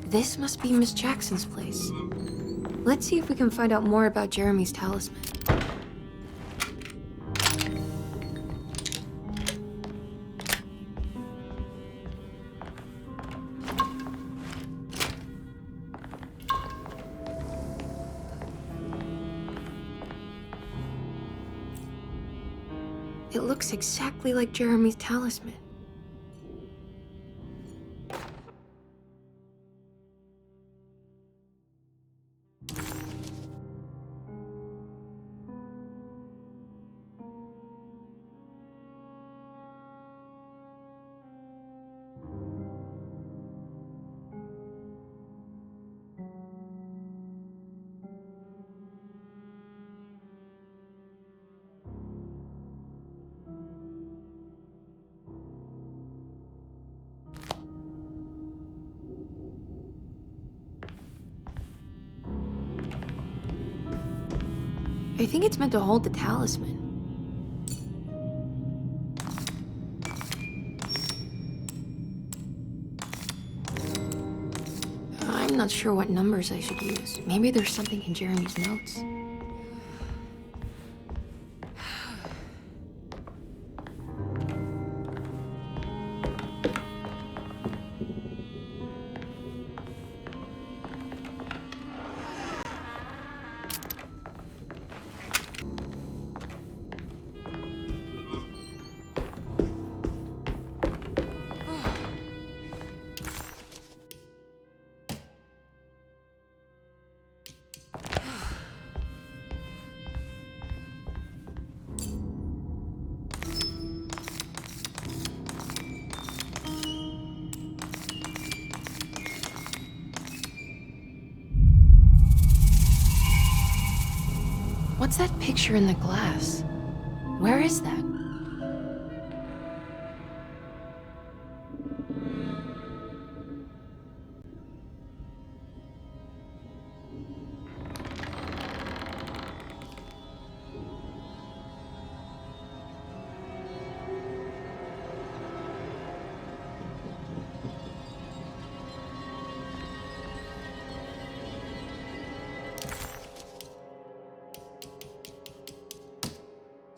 This must be Miss Jackson's place. Let's see if we can find out more about Jeremy's talisman. It looks exactly like Jeremy's talisman. I think it's meant to hold the talisman. I'm not sure what numbers I should use. Maybe there's something in Jeremy's notes. What's that picture in the glass? Where is that?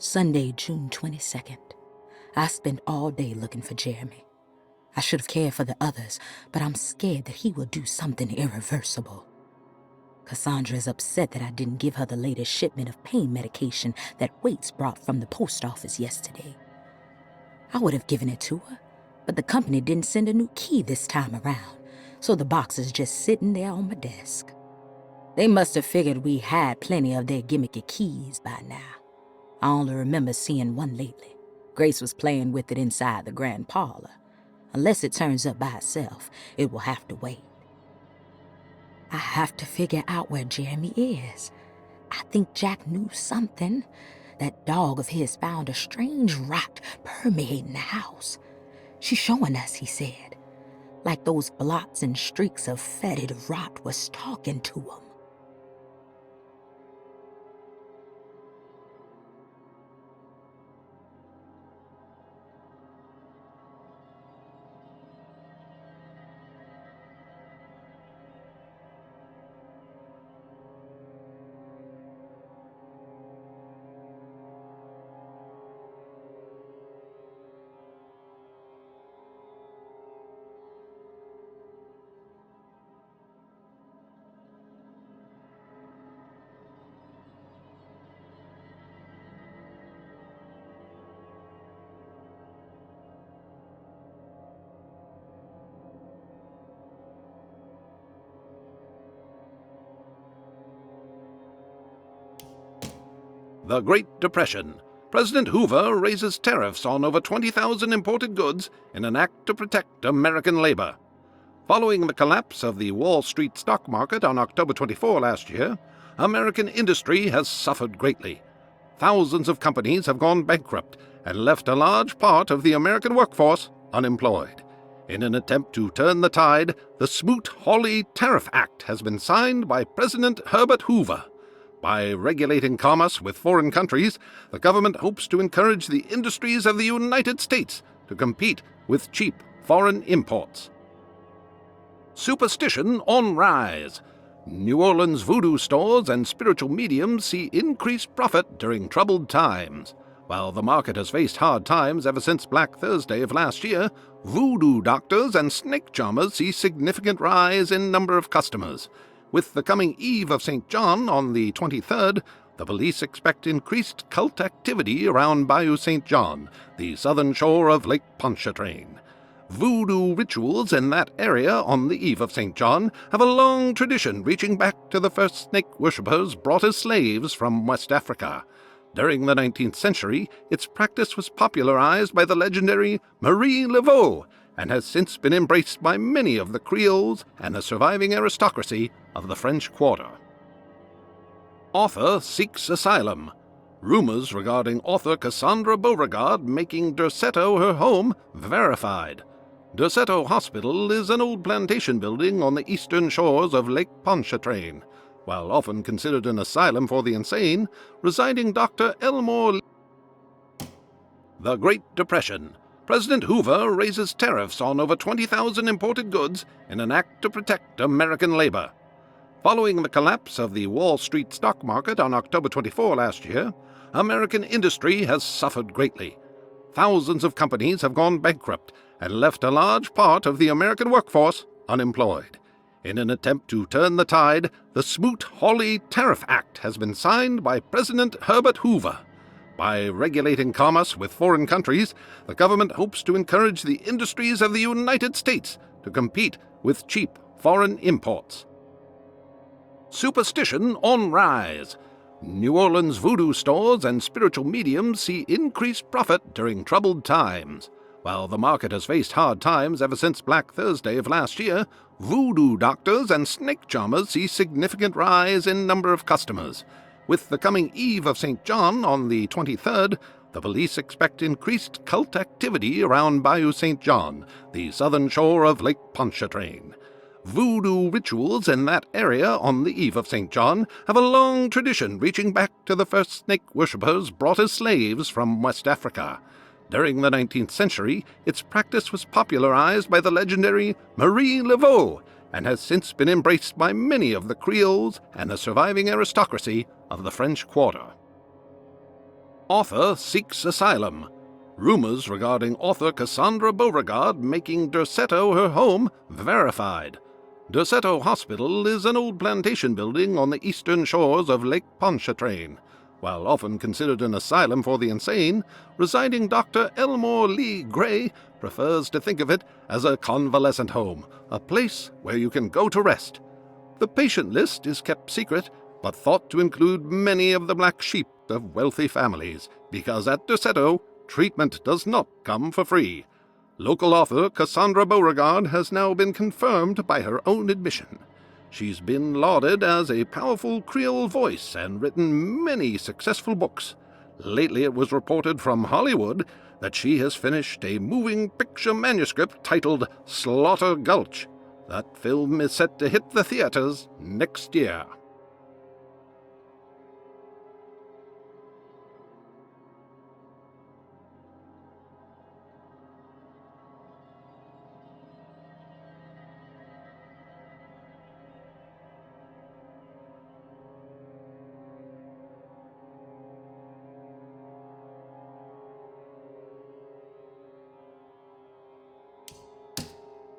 Sunday, June 22nd. I spent all day looking for Jeremy. I should have cared for the others, but I'm scared that he will do something irreversible. Cassandra is upset that I didn't give her the latest shipment of pain medication that Waits brought from the post office yesterday. I would have given it to her, but the company didn't send a new key this time around, so the box is just sitting there on my desk. They must have figured we had plenty of their gimmicky keys by now. I only remember seeing one lately. Grace was playing with it inside the grand parlor. Unless it turns up by itself, it will have to wait. I have to figure out where Jeremy is. I think Jack knew something. That dog of his found a strange rot permeating the house. She's showing us, he said. Like those blots and streaks of fetid rot was talking to him. The Great Depression. President Hoover raises tariffs on over 20,000 imported goods in an act to protect American labor. Following the collapse of the Wall Street stock market on October 24 last year, American industry has suffered greatly. Thousands of companies have gone bankrupt and left a large part of the American workforce unemployed. In an attempt to turn the tide, the Smoot-Hawley Tariff Act has been signed by President Herbert Hoover. By regulating commerce with foreign countries, the government hopes to encourage the industries of the United States to compete with cheap foreign imports. Superstition on rise. New Orleans voodoo stores and spiritual mediums see increased profit during troubled times. While the market has faced hard times ever since Black Thursday of last year, voodoo doctors and snake charmers see significant rise in number of customers. With the coming Eve of St. John on the 23rd, the police expect increased cult activity around Bayou St. John, the southern shore of Lake Pontchartrain. Voodoo rituals in that area on the Eve of St. John have a long tradition reaching back to the first snake worshippers brought as slaves from West Africa. During the 19th century, its practice was popularized by the legendary Marie Laveau and has since been embraced by many of the Creoles and the surviving aristocracy of the French Quarter. Author seeks asylum. Rumors regarding author Cassandra Beauregard making Derceto her home verified. Derceto Hospital is an old plantation building on the eastern shores of Lake Pontchartrain. While often considered an asylum for the insane, residing Dr. Elmore. The Great Depression. President Hoover raises tariffs on over 20,000 imported goods in an act to protect American labor. Following the collapse of the Wall Street stock market on October 24 last year, American industry has suffered greatly. Thousands of companies have gone bankrupt and left a large part of the American workforce unemployed. In an attempt to turn the tide, the Smoot-Hawley Tariff Act has been signed by President Herbert Hoover. By regulating commerce with foreign countries, the government hopes to encourage the industries of the United States to compete with cheap foreign imports. Superstition on rise. New Orleans voodoo stores and spiritual mediums see increased profit during troubled times. While the market has faced hard times ever since Black Thursday of last year, voodoo doctors and snake charmers see significant rise in number of customers. With the coming Eve of St. John on the 23rd, the police expect increased cult activity around Bayou St. John, the southern shore of Lake Pontchartrain. Voodoo rituals in that area on the Eve of St. John have a long tradition reaching back to the first snake worshippers brought as slaves from West Africa. During the 19th century, its practice was popularized by the legendary Marie Laveau and has since been embraced by many of the Creoles and the surviving aristocracy of the French Quarter. Author seeks asylum. Rumors regarding author Cassandra Beauregard making Derceto her home verified. Derceto Hospital is an old plantation building on the eastern shores of Lake Pontchartrain. While often considered an asylum for the insane, residing Dr. Elmore Lee Gray prefers to think of it as a convalescent home, a place where you can go to rest. The patient list is kept secret, but thought to include many of the black sheep of wealthy families, because at Derceto, treatment does not come for free. Local author Cassandra Beauregard has now been confirmed by her own admission. She's been lauded as a powerful Creole voice and written many successful books. Lately it was reported from Hollywood that she has finished a moving picture manuscript titled Slaughter Gulch. That film is set to hit the theaters next year.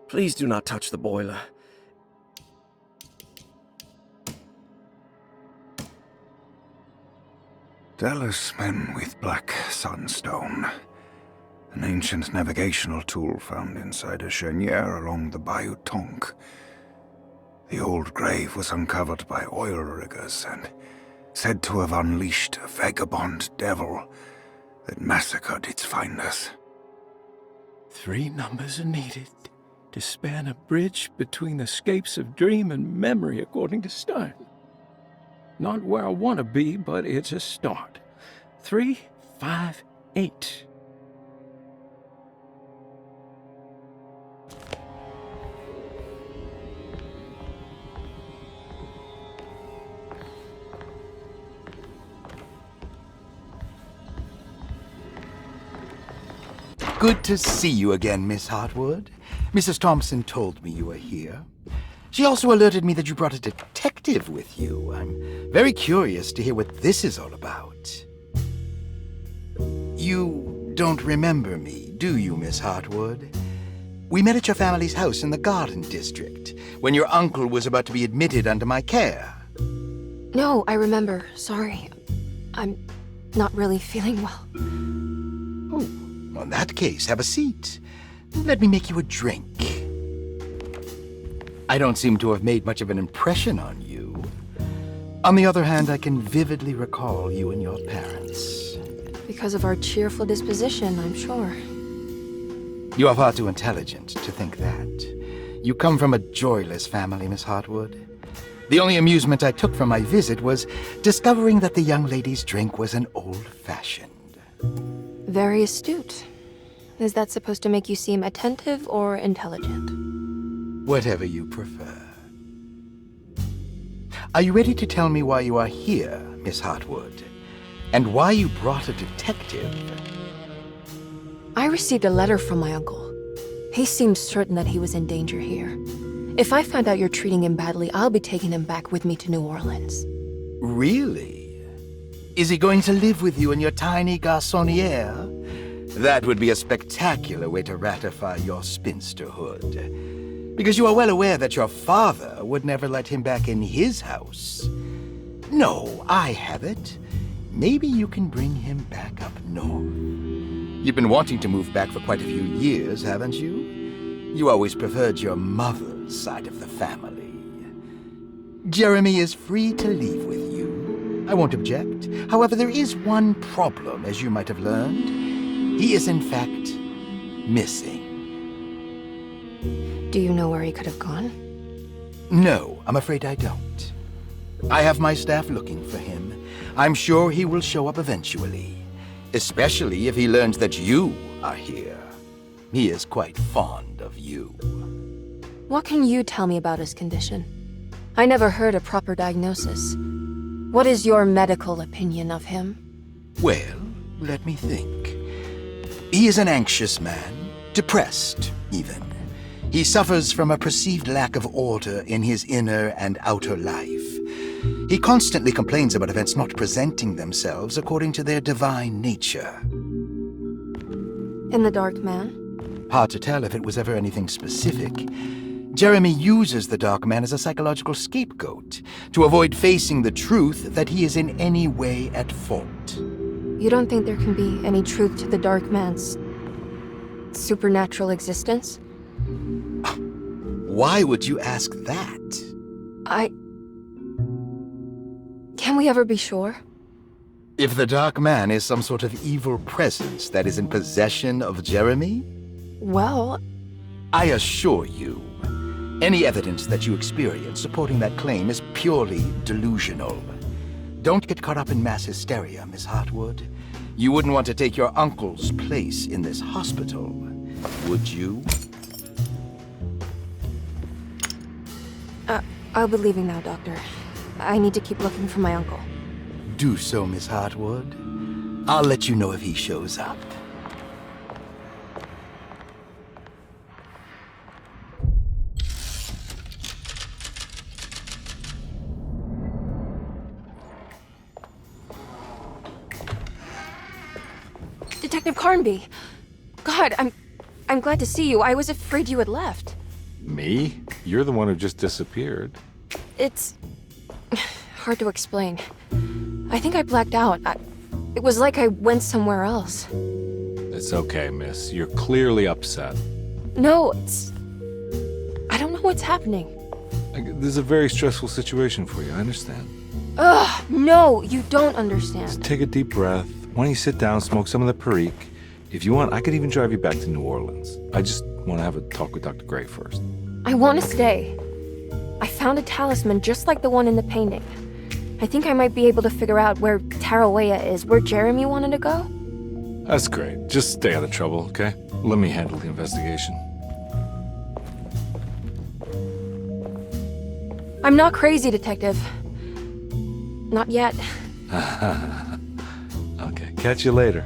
Please do not touch the boiler. Talisman with black sunstone. An ancient navigational tool found inside a cheniere along the Bayou Tonk. The old grave was uncovered by oil riggers and said to have unleashed a vagabond devil that massacred its finders. 3 numbers are needed to span a bridge between escapes of dream and memory, according to Stern. Not where I want to be, but it's a start. 3, 5, 8. Good to see you again, Miss Hartwood. Mrs. Thompson told me you were here. She also alerted me that you brought a detective with you. I'm very curious to hear what this is all about. You don't remember me, do you, Miss Hartwood? We met at your family's house in the Garden District, when your uncle was about to be admitted under my care. No, I remember. Sorry. I'm not really feeling well. Oh, well, in that case, have a seat. Let me make you a drink. I don't seem to have made much of an impression on you. On the other hand, I can vividly recall you and your parents. Because of our cheerful disposition, I'm sure. You are far too intelligent to think that. You come from a joyless family, Miss Hartwood. The only amusement I took from my visit was discovering that the young lady's drink was an old-fashioned. Very astute. Is that supposed to make you seem attentive or intelligent? Whatever you prefer. Are you ready to tell me why you are here, Miss Hartwood? And why you brought a detective? I received a letter from my uncle. He seems certain that he was in danger here. If I find out you're treating him badly, I'll be taking him back with me to New Orleans. Really? Is he going to live with you in your tiny garçonniere? That would be a spectacular way to ratify your spinsterhood. Because you are well aware that your father would never let him back in his house. No, I have it. Maybe you can bring him back up north. You've been wanting to move back for quite a few years, haven't you? You always preferred your mother's side of the family. Jeremy is free to leave with you. I won't object. However, there is one problem, as you might have learned. He is, in fact, missing. Do you know where he could have gone? No, I'm afraid I don't. I have my staff looking for him. I'm sure he will show up eventually. Especially if he learns that you are here. He is quite fond of you. What can you tell me about his condition? I never heard a proper diagnosis. What is your medical opinion of him? Well, let me think. He is an anxious man, depressed, even. He suffers from a perceived lack of order in his inner and outer life. He constantly complains about events not presenting themselves according to their divine nature. And the Dark Man? Hard to tell if it was ever anything specific. Jeremy uses the Dark Man as a psychological scapegoat to avoid facing the truth that he is in any way at fault. You don't think there can be any truth to the Dark Man's supernatural existence? Why would you ask that? Can we ever be sure? If the Dark Man is some sort of evil presence that is in possession of Jeremy? Well, I assure you, any evidence that you experience supporting that claim is purely delusional. Don't get caught up in mass hysteria, Miss Hartwood. You wouldn't want to take your uncle's place in this hospital, would you? I'll be leaving now, Doctor. I need to keep looking for my uncle. Do so, Miss Hartwood. I'll let you know if he shows up. Detective Carnby! God, I'm glad to see you. I was afraid you had left. Me? You're the one who just disappeared. It's hard to explain. I think I blacked out. It was like I went somewhere else. It's okay, miss. You're clearly upset. No, I don't know what's happening. This is a very stressful situation for you, I understand. Ugh, no, you don't understand. Just take a deep breath. Why don't you sit down, smoke some of the Perique? If you want, I could even drive you back to New Orleans. I just want to have a talk with Dr. Gray first. I want to stay. I found a talisman just like the one in the painting. I think I might be able to figure out where Tarawea is, where Jeremy wanted to go. That's great. Just stay out of trouble, okay? Let me handle the investigation. I'm not crazy, Detective. Not yet. Okay, catch you later.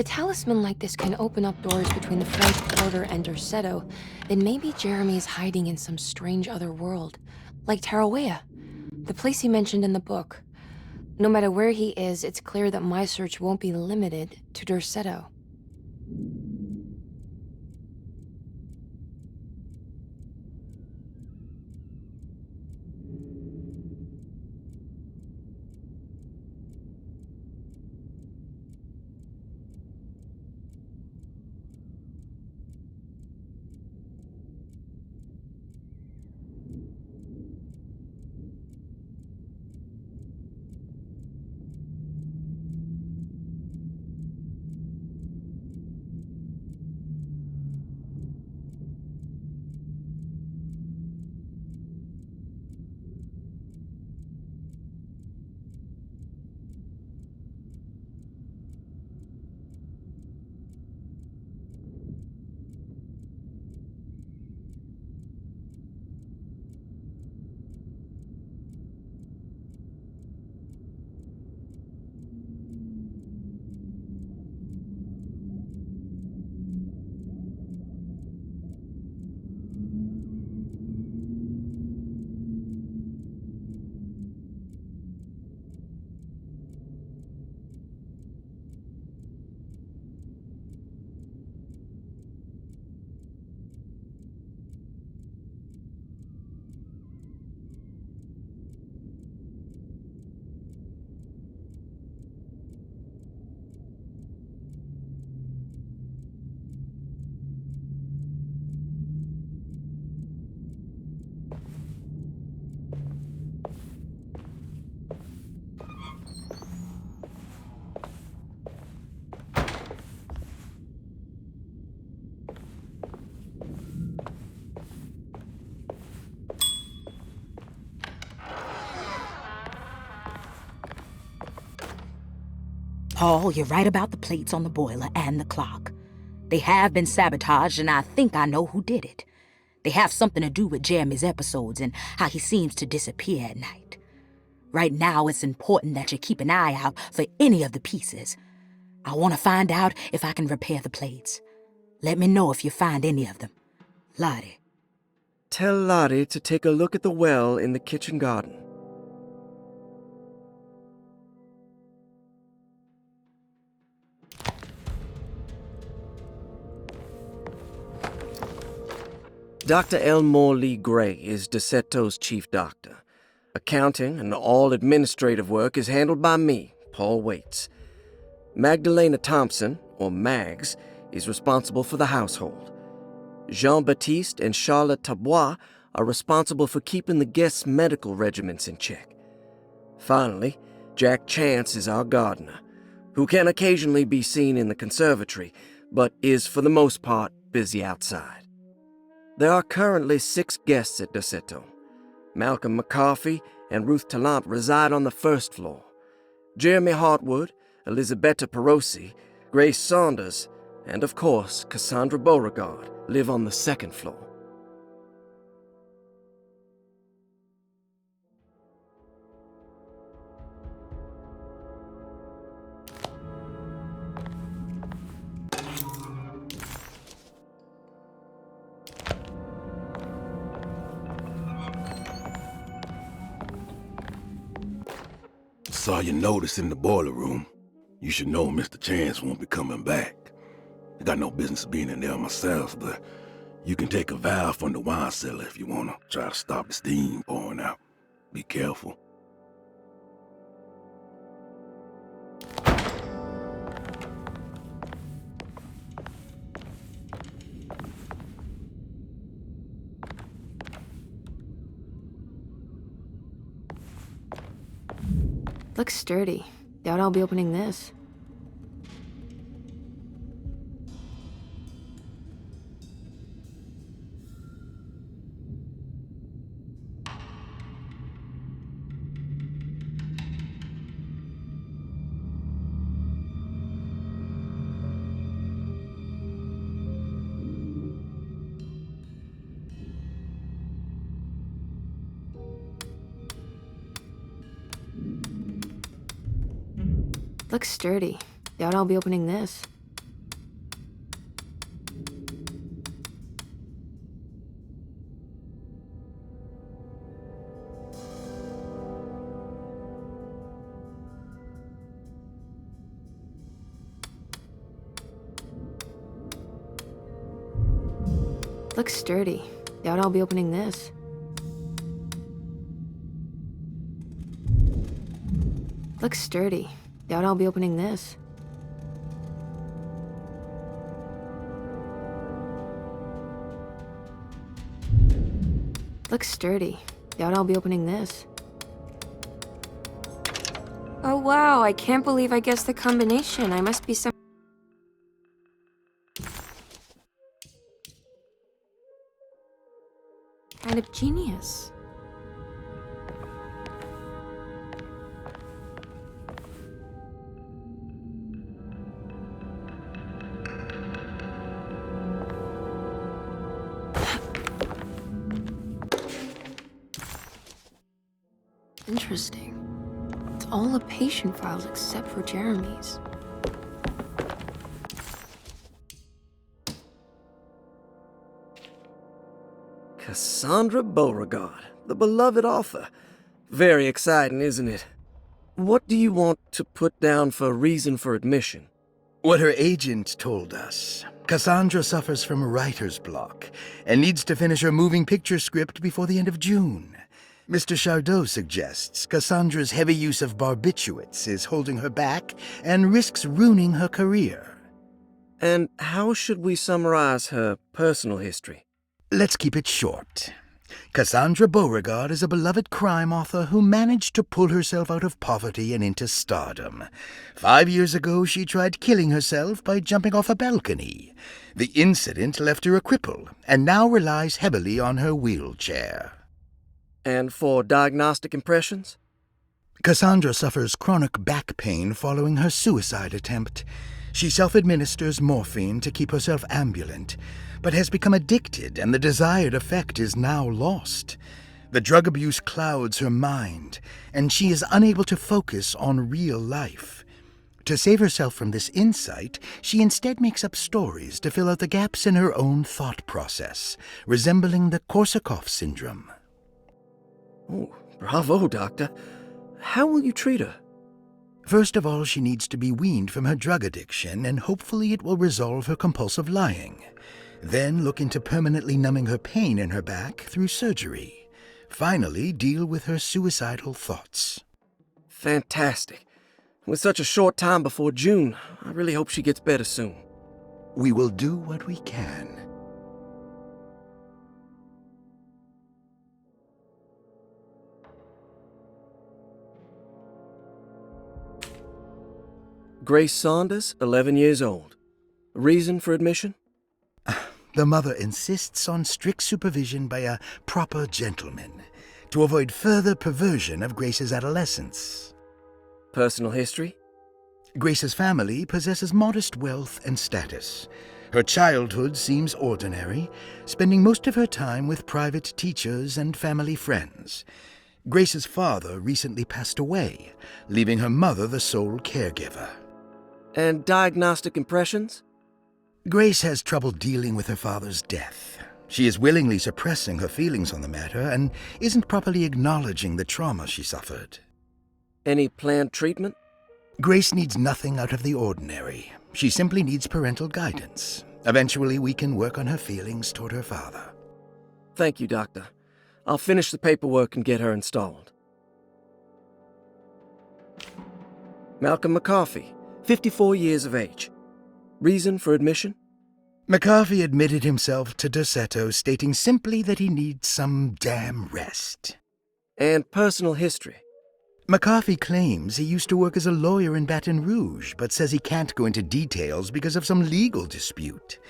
a talisman like this can open up doors between the French Quarter and Derceto, then maybe Jeremy is hiding in some strange other world, like Tarawea, the place he mentioned in the book. No matter where he is, it's clear that my search won't be limited to Derceto. Paul, you're right about the plates on the boiler and the clock. They have been sabotaged, and I think I know who did it. They have something to do with Jeremy's episodes and how he seems to disappear at night. Right now, it's important that you keep an eye out for any of the pieces. I want to find out if I can repair the plates. Let me know if you find any of them. Lottie. Tell Lottie to take a look at the well in the kitchen garden. Dr. Elmore Lee Gray is Deceto's chief doctor. Accounting and all administrative work is handled by me, Paul Waits. Magdalena Thompson, or Mags, is responsible for the household. Jean-Baptiste and Charlotte Tabois are responsible for keeping the guests' medical regimens in check. Finally, Jack Chance is our gardener, who can occasionally be seen in the conservatory, but is for the most part busy outside. There are currently 6 guests at Derceto. Malcolm McCarthy and Ruth Tallant reside on the first floor. Jeremy Hartwood, Elisabetta Perosi, Grace Saunders, and of course Cassandra Beauregard live on the second floor. Saw your notice in the boiler room. You should know Mr. Chance won't be coming back. I got no business being in there myself, but you can take a valve from the wine cellar if you want to try to stop the steam pouring out. Be careful. Looks sturdy. Doubt I'll be opening this. Looks sturdy. Doubt I'll be opening this. Looks sturdy. Doubt I'll be opening this. Looks sturdy. Doubt I'll be opening this. Looks sturdy. Doubt I'll be opening this. Oh wow, I can't believe I guessed the combination. I must be some kind of genius. Interesting. It's all the patient files except for Jeremy's. Cassandra Beauregard, the beloved author. Very exciting, isn't it? What do you want to put down for reason for admission? What her agent told us. Cassandra suffers from writer's block and needs to finish her moving picture script before the end of June. Mr. Chardot suggests Cassandra's heavy use of barbiturates is holding her back and risks ruining her career. And how should we summarize her personal history? Let's keep it short. Cassandra Beauregard is a beloved crime author who managed to pull herself out of poverty and into stardom. 5 years ago, she tried killing herself by jumping off a balcony. The incident left her a cripple and now relies heavily on her wheelchair. And for diagnostic impressions? Cassandra suffers chronic back pain following her suicide attempt. She self-administers morphine to keep herself ambulant, but has become addicted and the desired effect is now lost. The drug abuse clouds her mind, and she is unable to focus on real life. To save herself from this insight, she instead makes up stories to fill out the gaps in her own thought process, resembling the Korsakoff syndrome. Oh, bravo, Doctor. How will you treat her? First of all, she needs to be weaned from her drug addiction, and hopefully it will resolve her compulsive lying. Then look into permanently numbing her pain in her back through surgery. Finally, deal with her suicidal thoughts. Fantastic. With such a short time before June, I really hope she gets better soon. We will do what we can. Grace Saunders, 11 years old. Reason for admission? The mother insists on strict supervision by a proper gentleman to avoid further perversion of Grace's adolescence. Personal history? Grace's family possesses modest wealth and status. Her childhood seems ordinary, spending most of her time with private teachers and family friends. Grace's father recently passed away, leaving her mother the sole caregiver. And diagnostic impressions? Grace has trouble dealing with her father's death. She is willingly suppressing her feelings on the matter and isn't properly acknowledging the trauma she suffered. Any planned treatment? Grace needs nothing out of the ordinary. She simply needs parental guidance. Eventually, we can work on her feelings toward her father. Thank you, Doctor. I'll finish the paperwork and get her installed. Malcolm McCarthy, 54 years of age. Reason for admission? McCarthy admitted himself to Dorsetto, stating simply that he needs some damn rest. And personal history? McCarthy claims he used to work as a lawyer in Baton Rouge, but says he can't go into details because of some legal dispute.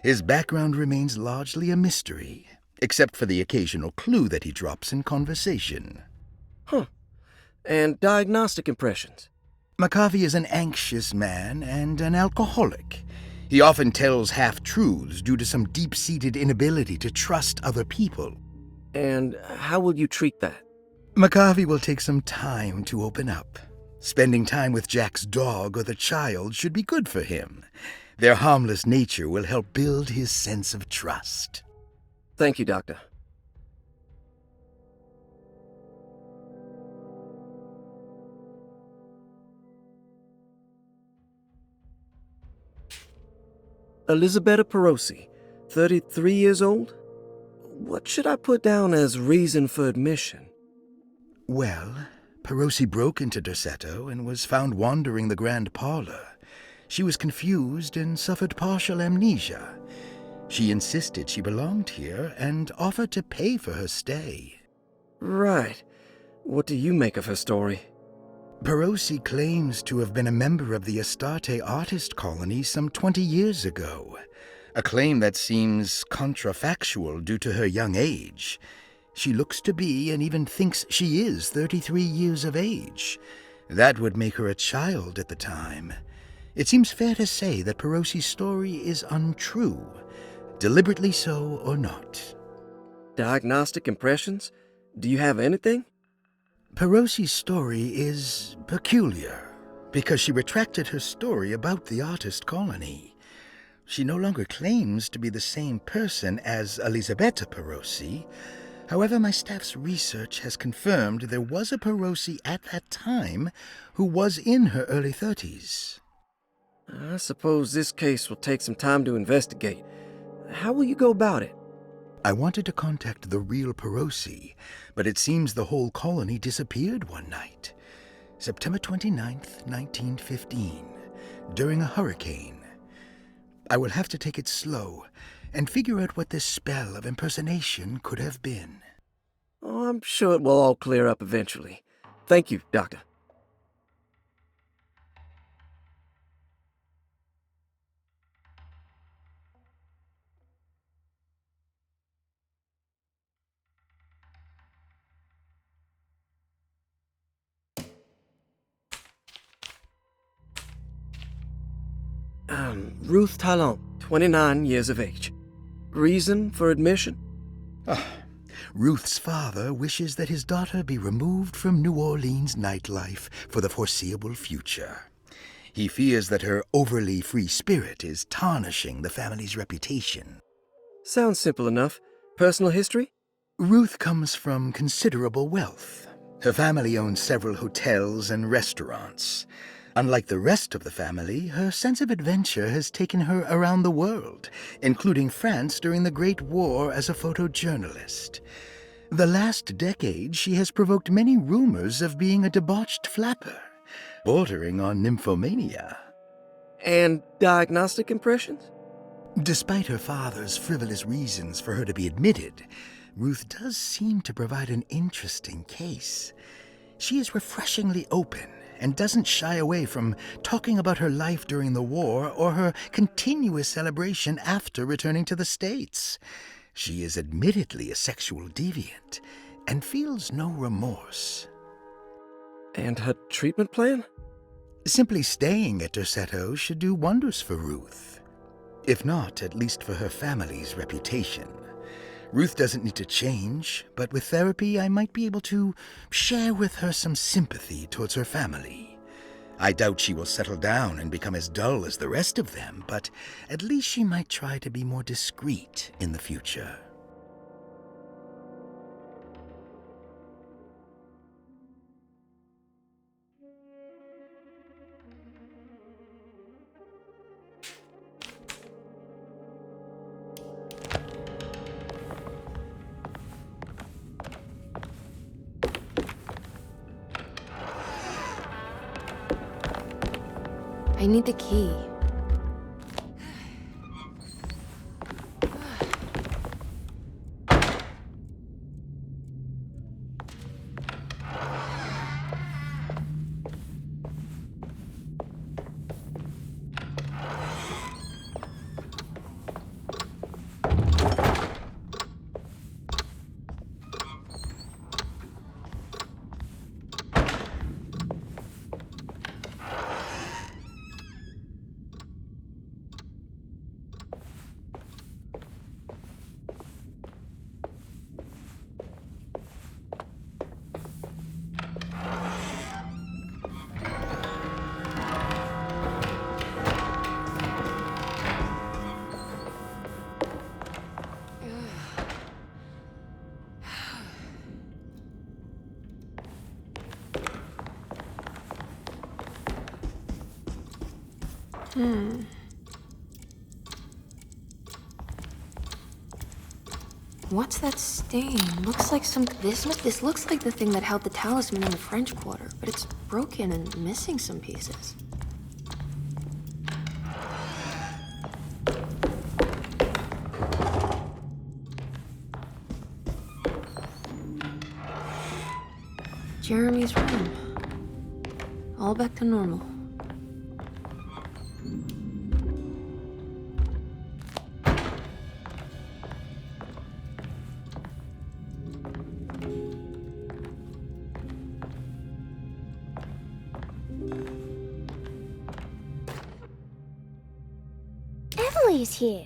His background remains largely a mystery, except for the occasional clue that he drops in conversation. Huh. And diagnostic impressions? McCarthy is an anxious man and an alcoholic. He often tells half-truths due to some deep-seated inability to trust other people. And how will you treat that? McCarthy will take some time to open up. Spending time with Jack's dog or the child should be good for him. Their harmless nature will help build his sense of trust. Thank you, Doctor. Elisabetta Perosi, 33 years old? What should I put down as reason for admission? Well, Perosi broke into Derceto and was found wandering the grand parlor. She was confused and suffered partial amnesia. She insisted she belonged here and offered to pay for her stay. Right. What do you make of her story? Perosi claims to have been a member of the Astarte artist colony some 20 years ago, a claim that seems contrafactual due to her young age. She looks to be and even thinks she is 33 years of age. That would make her a child at the time. It seems fair to say that Perosi's story is untrue, deliberately so or not. Diagnostic impressions? Do you have anything? Perosi's story is peculiar because she retracted her story about the artist colony. She no longer claims to be the same person as Elisabetta Perosi. However, my staff's research has confirmed there was a Perosi at that time who was in her early 30s. I suppose this case will take some time to investigate. How will you go about it? I wanted to contact the real Perosi, but it seems the whole colony disappeared one night, September 29th, 1915, during a hurricane. I will have to take it slow and figure out what this spell of impersonation could have been. Oh, I'm sure it will all clear up eventually. Thank you, Doctor. Ruth Talon, 29 years of age. Reason for admission? Ruth's father wishes that his daughter be removed from New Orleans nightlife for the foreseeable future. He fears that her overly free spirit is tarnishing the family's reputation. Sounds simple enough. Personal history? Ruth comes from considerable wealth. Her family owns several hotels and restaurants. Unlike the rest of the family, her sense of adventure has taken her around the world, including France during the Great War as a photojournalist. The last decade, she has provoked many rumors of being a debauched flapper, bordering on nymphomania. And diagnostic impressions? Despite her father's frivolous reasons for her to be admitted, Ruth does seem to provide an interesting case. She is refreshingly open and doesn't shy away from talking about her life during the war or her continuous celebration after returning to the States. She is admittedly a sexual deviant and feels no remorse. And her treatment plan? Simply staying at Derceto should do wonders for Ruth. If not, at least for her family's reputation. Ruth doesn't need to change, but with therapy I might be able to share with her some sympathy towards her family. I doubt she will settle down and become as dull as the rest of them, but at least she might try to be more discreet in the future. I need the key. What's that stain? Looks like this looks like the thing that held the talisman in the French Quarter, but it's broken and missing some pieces. Jeremy's room. All back to normal. Emily's here.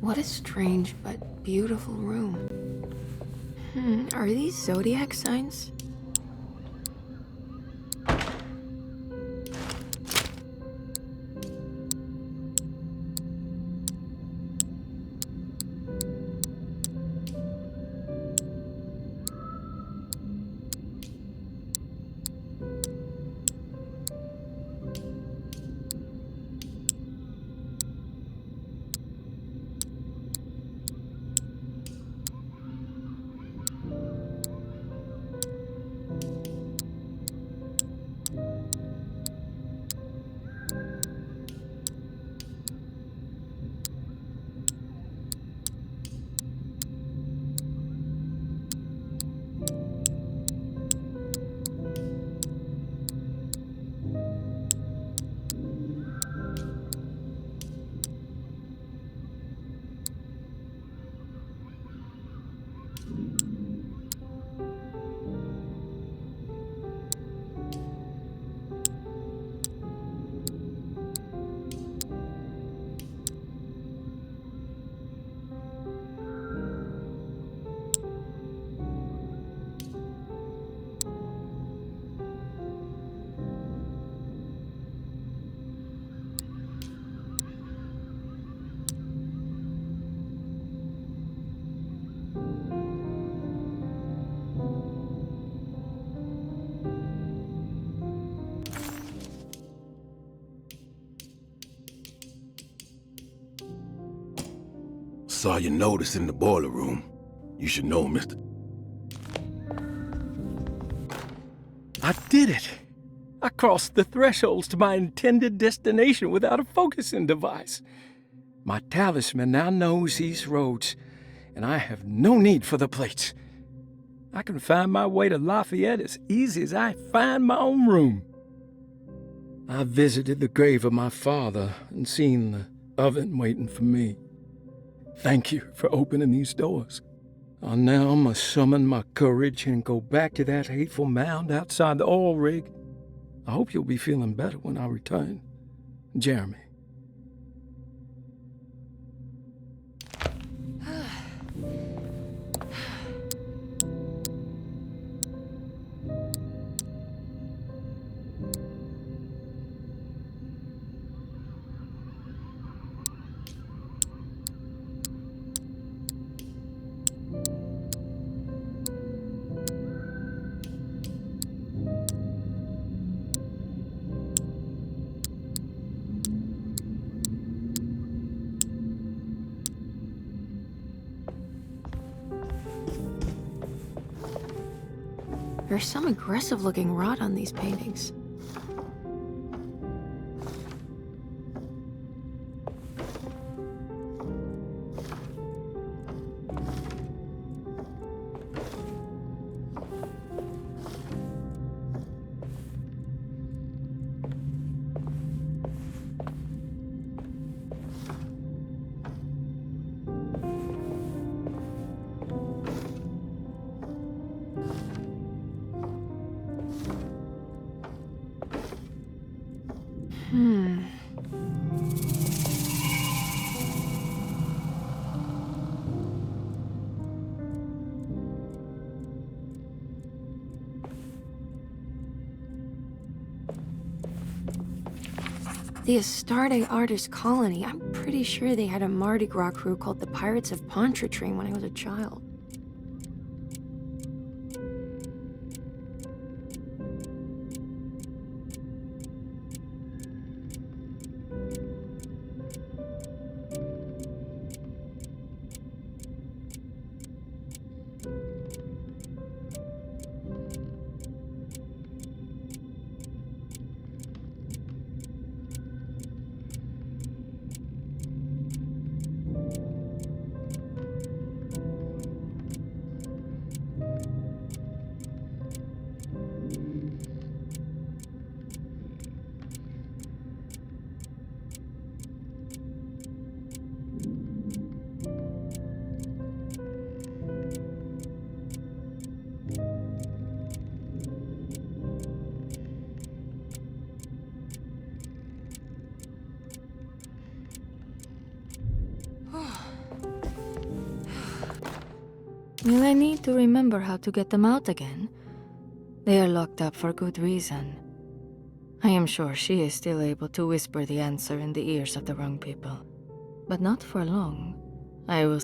What a strange but beautiful room. Are these zodiac signs? Saw your notice in the boiler room. You should know, Mr. I did it! I crossed the thresholds to my intended destination without a focusing device. My talisman now knows these roads, and I have no need for the plates. I can find my way to Lafayette as easy as I find my own room. I visited the grave of my father and seen the oven waiting for me. Thank you for opening these doors. I now must summon my courage and go back to that hateful mound outside the oil rig. I hope you'll be feeling better when I return. Jeremy. There's some aggressive-looking rot on these paintings. The Astarte Artist Colony. I'm pretty sure they had a Mardi Gras crew called the Pirates of Pontchartrain when I was a child. Will I need to remember how to get them out again? They are locked up for good reason. I am sure she is still able to whisper the answer in the ears of the wrong people. But not for long. I will...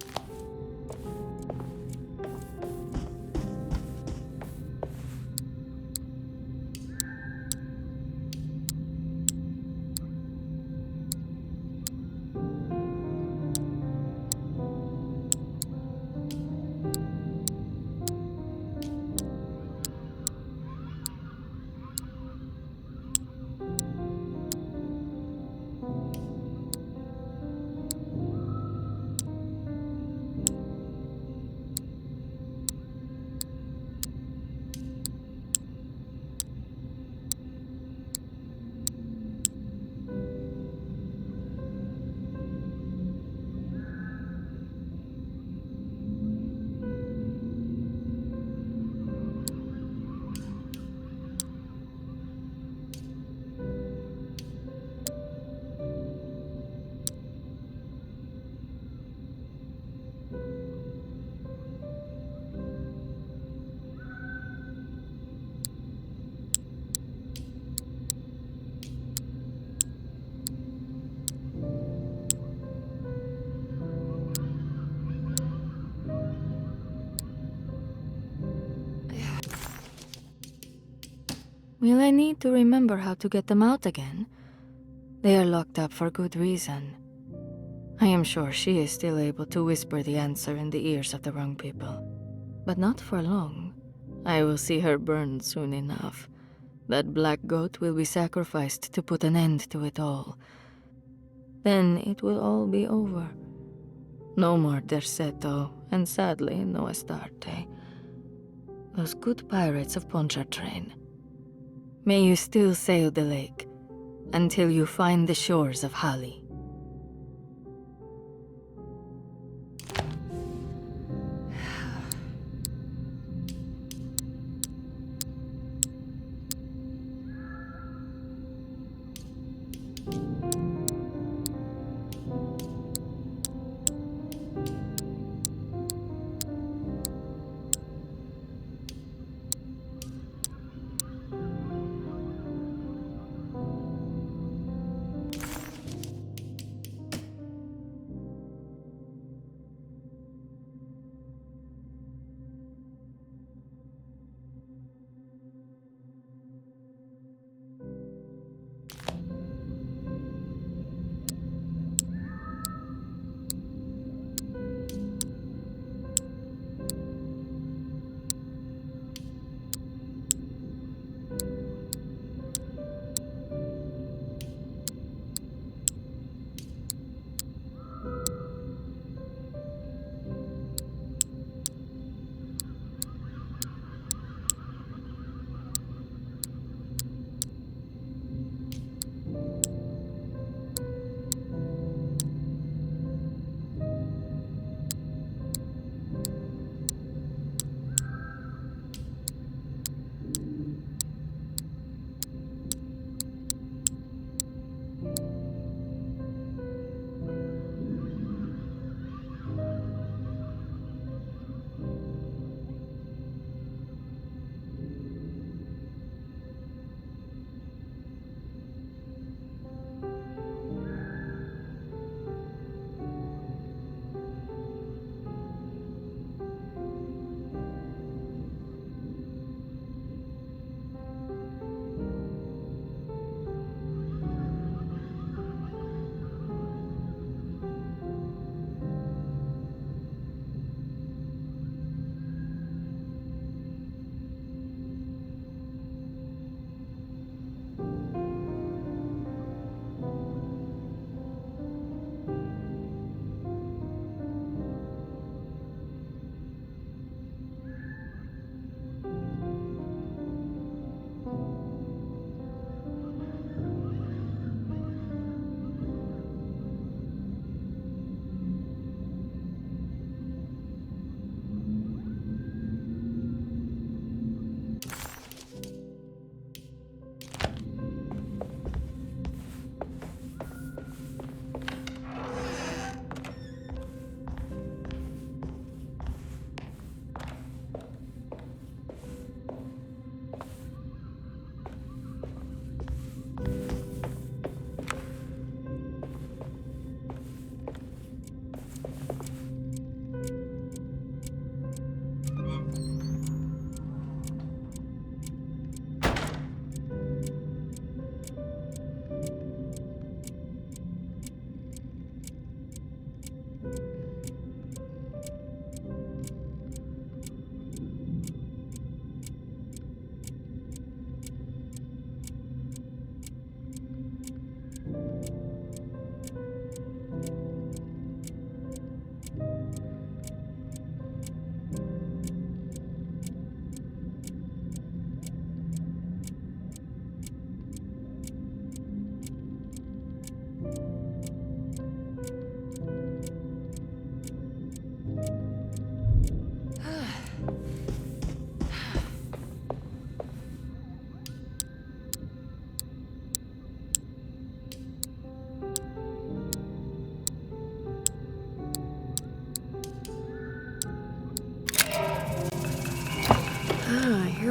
Will I need to remember how to get them out again? They are locked up for good reason. I am sure she is still able to whisper the answer in the ears of the wrong people. But not for long. I will see her burned soon enough. That black goat will be sacrificed to put an end to it all. Then it will all be over. No more Derceto, and sadly, no Astarte. Those good pirates of Pontchartrain. May you still sail the lake, until you find the shores of Hali.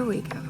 we go.